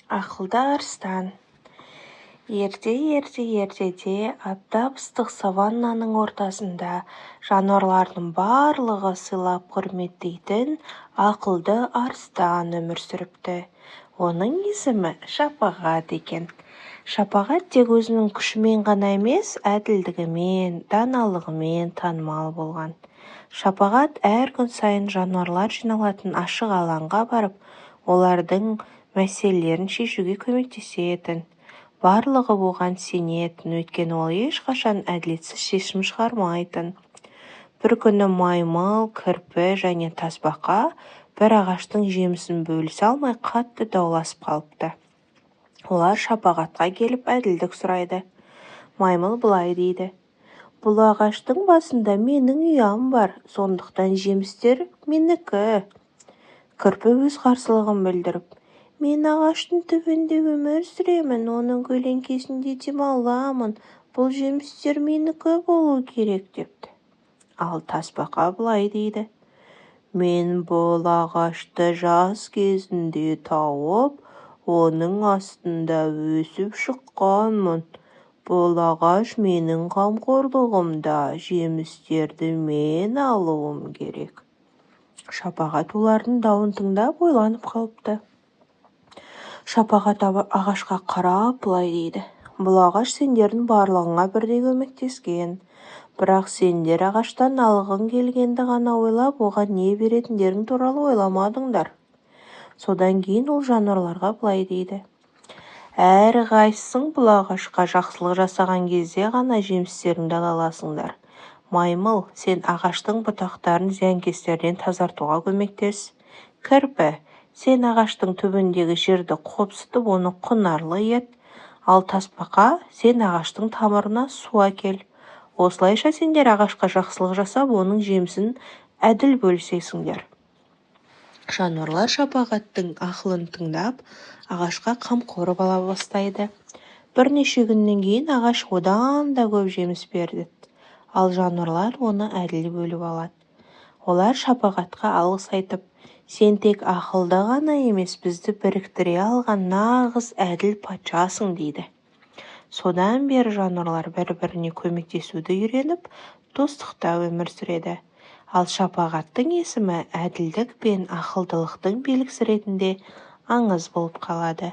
Ақылды арыстан. Ертеде аптап ыстық саваннаның ортасында жануарлардың барлығы сыйлап құрметтейтін ақылды арыстан өмір сүріпті. Оның есімі Шапағат екен. Шапағат тек өзінің күшімен ғана емес, әділдігімен, даналығымен танымал болған. Шапағат әр күн сайын жануарлар жиналатын ашық алаңға барып, олардың мәселелерін шешуге көмектесетін. Барлығы оған сенетін, өйткені ол ешқашан әділетсіз шешім шығармайтын. Бір күні маймыл, кірпі және тасбақа бір ағаштың жемісін бөлісе алмай қатты дауласып қалыпты. Олар Шапағатқа келіп әділдік сұрайды. Маймыл былай дейді: «Бұл ағаштың басында менің ұям бар, сондықтан жемістер менікі». Кірпі өз қарсылығын білдіріп: «Мен ағаштың түбінде өмір сүремін, оның көлеңкесінде демаламын, бұл жемістер менікі болу керек» депті. Ал тасбақа былай дейді: «Мен бұл ағашты жас кезінде тауып, оның астында өсіп шыққанмын. Бұл ағаш менің қамқорлығымда, жемістерді мен алуым керек». Шапағат олардың дауын тыңдап ойланып қалыпты. Шапағат ағашқа қарап былай дейді: «Бұл ағаш сендердің барлығыңа бірдей көмектескен. Бірақ сендер ағаштан алғың келгенді ғана ойлап, оған не беретіндерің туралы ойламадыңдар». Содан кейін ол жануарларға былай дейді: «Әрқайсың бұл ағашқа жақсылық жасаған кезде ғана жемістеріңді ала аласыңдар. Маймыл, сен ағаштың бұтақтарын зиянкестерден тазартуға көмектес. Кірпі, сен ағаштың түбіндегі жерді қопсытып, оны құнарлы ет. Ал тасбақа, сен ағаштың тамырына су әкел. Осылайша сендер ағашқа жақсылық жасап, оның жемісін әділ бөлісесіңдер». Жануарлар Шапағаттың ақылын тыңдап, ағашқа қамқор бола бастайды. Бірнеше күннен кейін ағаш одан да көп жеміс берді. Ал жануарлар оны әділ бөліп алады. Олар Шапағатқа алғыс айтып: «Сен тек ақылды ғана емес, бізді біріктіре алған нағыз әділ патшасың» дейді. Содан бері жануарлар бір-біріне көмектесуді үйреніп, достықта өмір сүреді. Ал Шапағаттың есімі әділдік пен ақылдылықтың белгісі ретінде аңыз болып қалады.